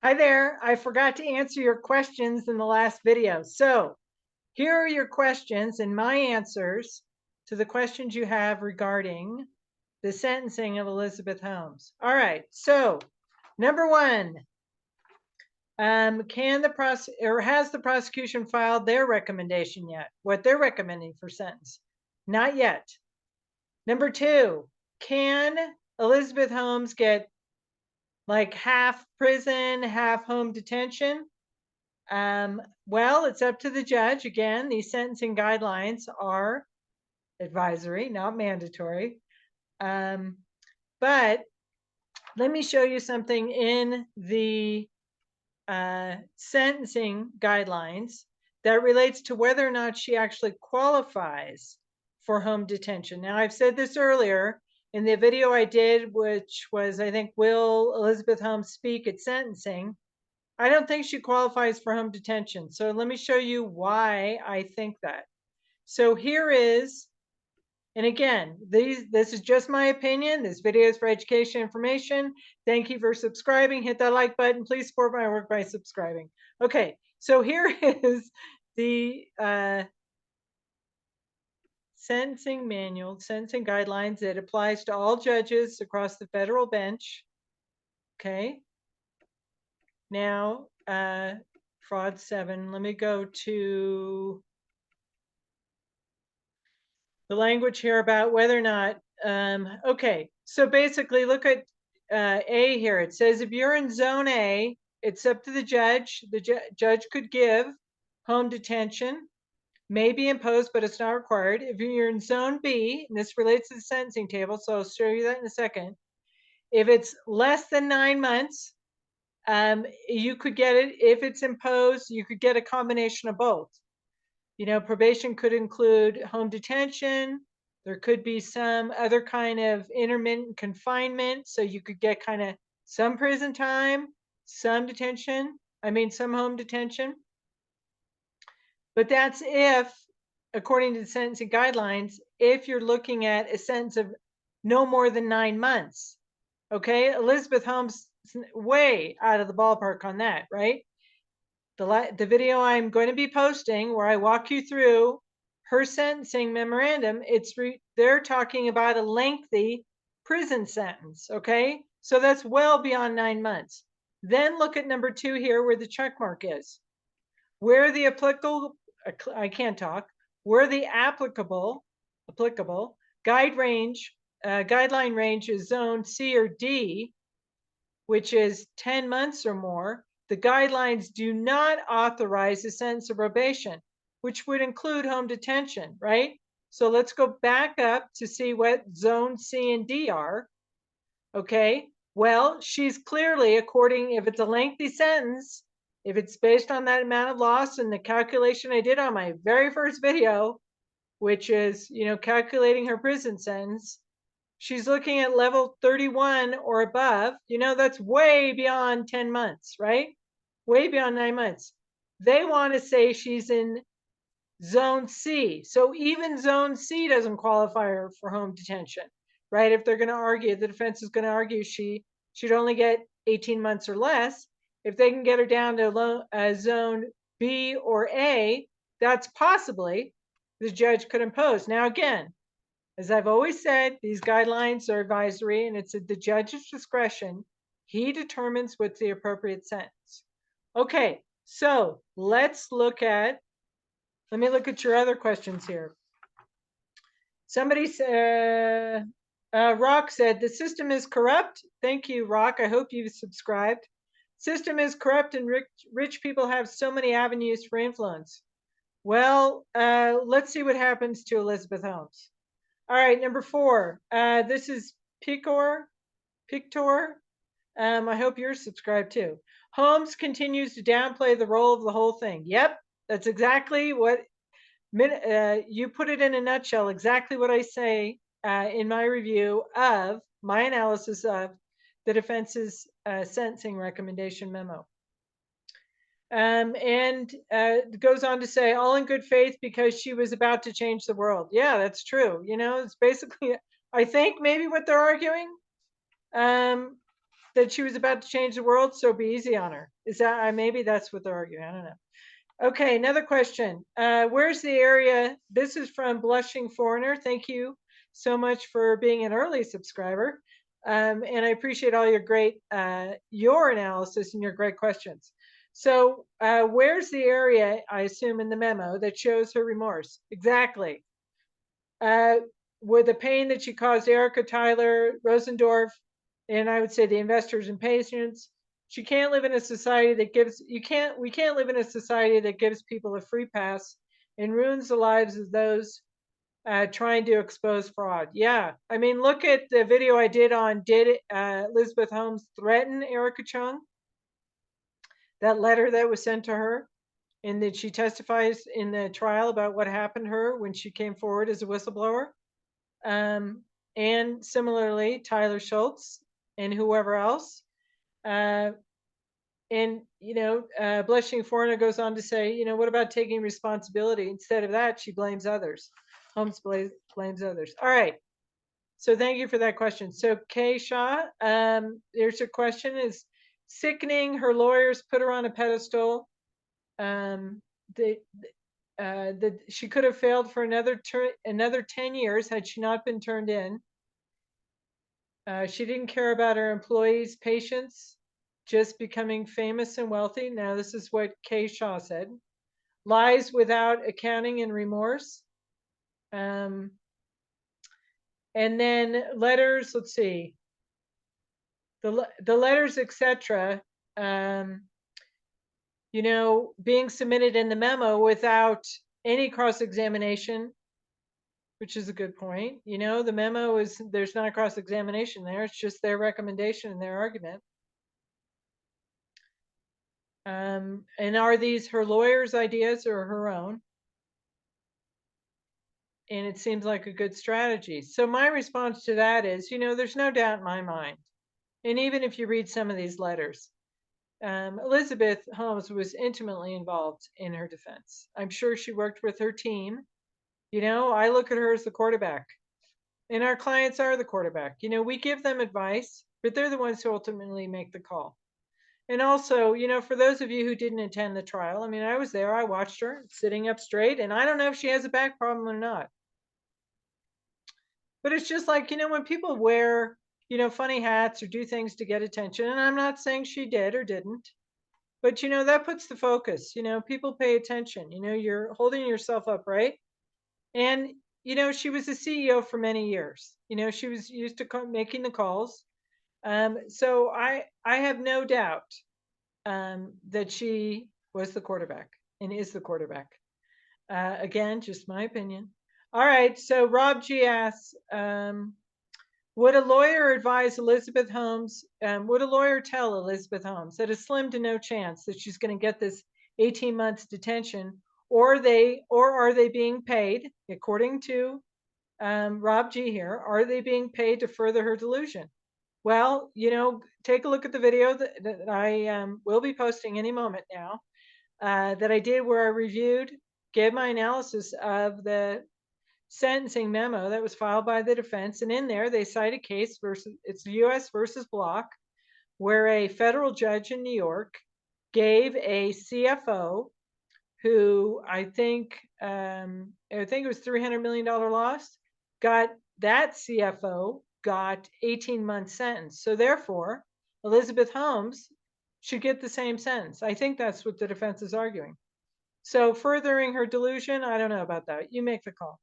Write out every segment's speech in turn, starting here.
Hi there. I forgot to answer your questions in the last video. So here are your questions and my answers to the questions you have regarding the sentencing of Elizabeth Holmes. All right. So number one, can has the prosecution filed their recommendation yet? What they're recommending for sentence? Not yet. Number two, can Elizabeth Holmes get like half prison, half home detention? Well, it's up to the judge. Again, these sentencing guidelines are advisory, not mandatory. But let me show you something in the sentencing guidelines that relates to whether or not she actually qualifies for home detention. Now, I've said this earlier in the video I did, which was, I think, Will Elizabeth Holmes speak at sentencing? I don't think she qualifies for home detention. So let me show you why I think that. So here is, and again, this is just my opinion. This video is for education information. Thank you for subscribing. Hit that like button. Please support my work by subscribing. Okay, so here is the sentencing manual, sentencing guidelines that applies to all judges across the federal bench. Okay. Now, fraud 7. Let me go to the language here about whether or not, okay, so basically look at A here. It says if you're in zone A, it's up to the judge. The judge could give home detention, may be imposed, but it's not required. If you're in zone B, and this relates to the sentencing table, so I'll show you that in a second. If it's less than 9 months, you could get it. If it's imposed, you could get a combination of both. You know, probation could include home detention. There could be some other kind of intermittent confinement. So you could get kind of some prison time, some detention. Some home detention. But that's if, according to the sentencing guidelines, if you're looking at a sentence of no more than 9 months. Okay, Elizabeth Holmes is way out of the ballpark on that, right? The video I'm going to be posting where I walk you through her sentencing memorandum, they're talking about a lengthy prison sentence, okay? So that's well beyond 9 months. Then look at number 2 here where the check mark is. Where the applicable, I can't talk, where the applicable guideline range is zone C or D, which is 10 months or more, the guidelines do not authorize a sentence of probation, which would include home detention, right? So let's go back up to see what zone C and D are. Okay, well, she's clearly, if it's a lengthy sentence, if it's based on that amount of loss and the calculation I did on my very first video, which is, calculating her prison sentence, she's looking at level 31 or above. That's way beyond 10 months, right? Way beyond 9 months. They want to say she's in zone C. So even zone C doesn't qualify her for home detention, right? If they're going to argue, the defense is going to argue she should only get 18 months or less. If they can get her down to zone B or A, that's possibly the judge could impose. Now, again, as I've always said, these guidelines are advisory and it's at the judge's discretion. He determines what's the appropriate sentence. Okay, so let me look at your other questions here. Somebody said, Rock said, the system is corrupt. Thank you, Rock. I hope you've subscribed. System is corrupt and rich people have so many avenues for influence. Well, let's see what happens to Elizabeth Holmes. All right, number 4. This is Pictor. I hope you're subscribed too. Holmes continues to downplay the role of the whole thing. Yep, that's exactly what you put it in a nutshell. Exactly what I say in my review of my analysis of the defense's sentencing recommendation memo. And it goes on to say, all in good faith because she was about to change the world. Yeah, that's true. It's basically, I think, maybe what they're arguing. that she was about to change the world, so be easy on her. Is that maybe that's what they're arguing? I don't know. Okay, another question. Where's the area? This is from Blushing Foreigner. Thank you so much for being an early subscriber. And I appreciate all your great, your analysis and your great questions. So where's the area, I assume in the memo, that shows her remorse? Exactly. With the pain that she caused Erica, Tyler, Rosendorf, and I would say the investors and patients. She can't live in a society that gives we can't live in a society that gives people a free pass and ruins the lives of those trying to expose fraud. Yeah, I mean, look at the video I did on did Elizabeth Holmes threaten Erica Chung? That letter that was sent to her, and that she testifies in the trial about what happened to her when she came forward as a whistleblower. And similarly, Tyler Schultz and whoever else. And, Blushing Foreigner goes on to say, what about taking responsibility? Instead of that, she blames others. Holmes blames others. All right. So thank you for that question. So Kay Shaw, there's your question is sickening. Her lawyers put her on a pedestal. She could have failed for another 10 years had she not been turned in. She didn't care about her employees' patients, just becoming famous and wealthy. Now, this is what Kay Shaw said. Lies without accounting and remorse. And then letters, let's see. The letters, etc., being submitted in the memo without any cross-examination, which is a good point. The memo is, there's not a cross-examination there. It's just their recommendation and their argument. And are these her lawyer's ideas or her own? And it seems like a good strategy. So my response to that is, there's no doubt in my mind. And even if you read some of these letters, Elizabeth Holmes was intimately involved in her defense. I'm sure she worked with her team. I look at her as the quarterback. And our clients are the quarterback. We give them advice, but they're the ones who ultimately make the call. And also, for those of you who didn't attend the trial, I mean, I was there, I watched her sitting up straight, and I don't know if she has a back problem or not. But it's just like, when people wear, funny hats or do things to get attention, and I'm not saying she did or didn't, but, that puts the focus. People pay attention. You're holding yourself up, right? And, she was a CEO for many years. She was used to making the calls. So I have no doubt that she was the quarterback and is the quarterback. Again, just my opinion. All right, so Rob G asks, would a lawyer advise Elizabeth Holmes, would a lawyer tell Elizabeth Holmes that it's slim to no chance that she's going to get this 18 months detention, or are they being paid, according to Rob G here, are they being paid to further her delusion? Well, take a look at the video that I will be posting any moment now, that I did where I gave my analysis of the sentencing memo that was filed by the defense. And in there, they cite a case it's US versus Block, where a federal judge in New York gave a CFO who I think it was $300 million loss, that CFO got 18-month sentence. So therefore, Elizabeth Holmes should get the same sentence. I think that's what the defense is arguing. So furthering her delusion, I don't know about that. You make the call.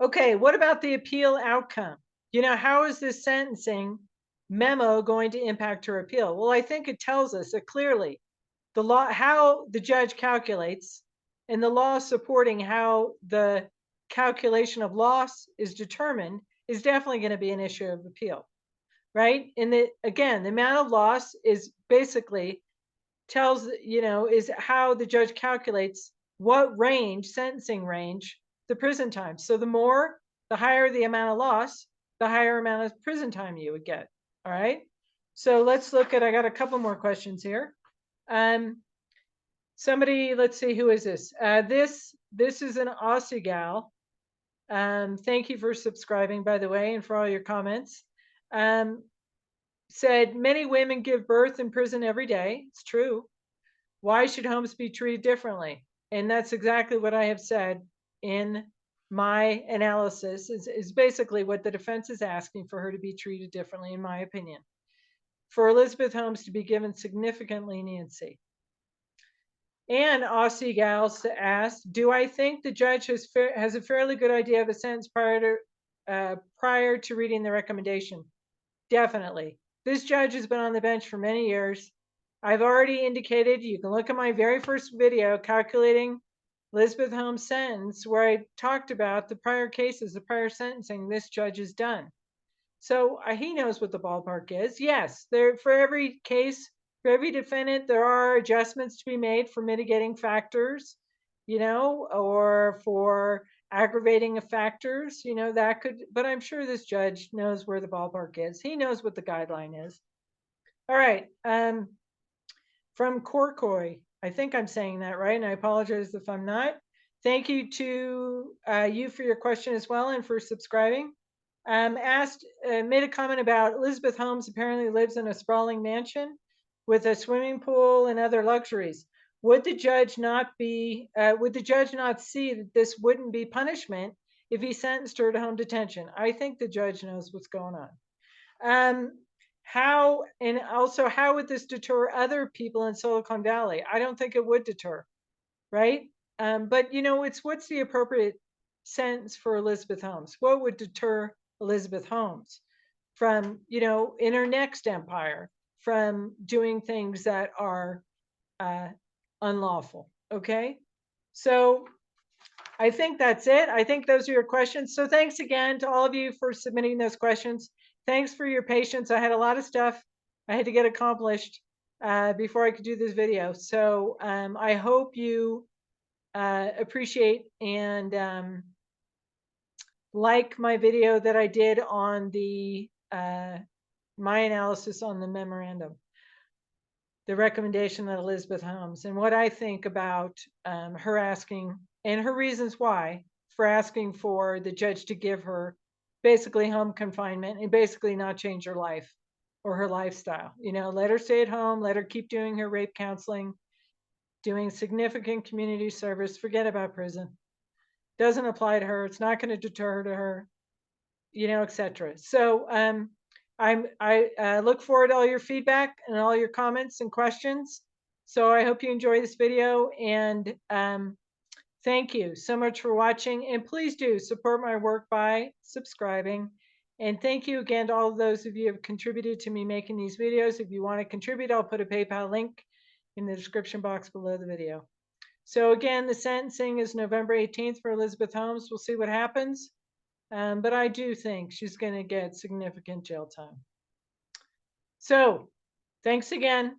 Okay, what about the appeal outcome? How is this sentencing memo going to impact her appeal? Well, I think it tells us that clearly the law, how the judge calculates, and the law supporting how the calculation of loss is determined is definitely going to be an issue of appeal, right? And again, the amount of loss is basically is how the judge calculates what sentencing range, the prison time. So the higher the amount of loss, the higher amount of prison time you would get. All right. So let's look at, I got a couple more questions here. Somebody, let's see, who is this? This is an Aussie gal. Thank you for subscribing, by the way, and for all your comments. said, many women give birth in prison every day. It's true. Why should Holmes be treated differently? And that's exactly what I have said in my analysis, is basically what the defense is asking for her to be treated differently, in my opinion. For Elizabeth Holmes to be given significant leniency. And Aussie Gals asked, do I think the judge has a fairly good idea of a sentence prior to reading the recommendation? Definitely. This judge has been on the bench for many years. I've already indicated, you can look at my very first video, Calculating Elizabeth Holmes' Sentence, where I talked about the prior cases, the prior sentencing this judge has done. So he knows what the ballpark is. Yes, for every case, for every defendant, there are adjustments to be made for mitigating factors, or for aggravating factors, that could, but I'm sure this judge knows where the ballpark is. He knows what the guideline is. All right. From Corcoy, I think I'm saying that right, and I apologize if I'm not. Thank you to you for your question as well and for subscribing. Made a comment about Elizabeth Holmes apparently lives in a sprawling mansion with a swimming pool and other luxuries. Would the judge not see that this wouldn't be punishment if he sentenced her to home detention? I think the judge knows what's going on. How would this deter other people in Silicon Valley? I don't think it would deter, right? But it's what's the appropriate sentence for Elizabeth Holmes? What would deter Elizabeth Holmes from, in her next empire, from doing things that are unlawful? Okay, so I think that's it. I think those are your questions. So thanks again to all of you for submitting those questions. Thanks for your patience. I had a lot of stuff I had to get accomplished before I could do this video. So I hope you appreciate and like my video that I did on the my analysis on the memorandum, the recommendation that Elizabeth Holmes, and what I think about her asking and her reasons why for asking for the judge to give her basically home confinement and basically not change her life or her lifestyle. Let her stay at home, let her keep doing her rape counseling, doing significant community service, forget about prison. Doesn't apply to her. It's not going to deter her, etc. So I look forward to all your feedback and all your comments and questions. So I hope you enjoy this video, and thank you so much for watching. And please do support my work by subscribing. And thank you again to all of those of you who have contributed to me making these videos. If you want to contribute, I'll put a PayPal link in the description box below the video. So again, the sentencing is November 18th for Elizabeth Holmes. We'll see what happens. But I do think she's going to get significant jail time. So thanks again.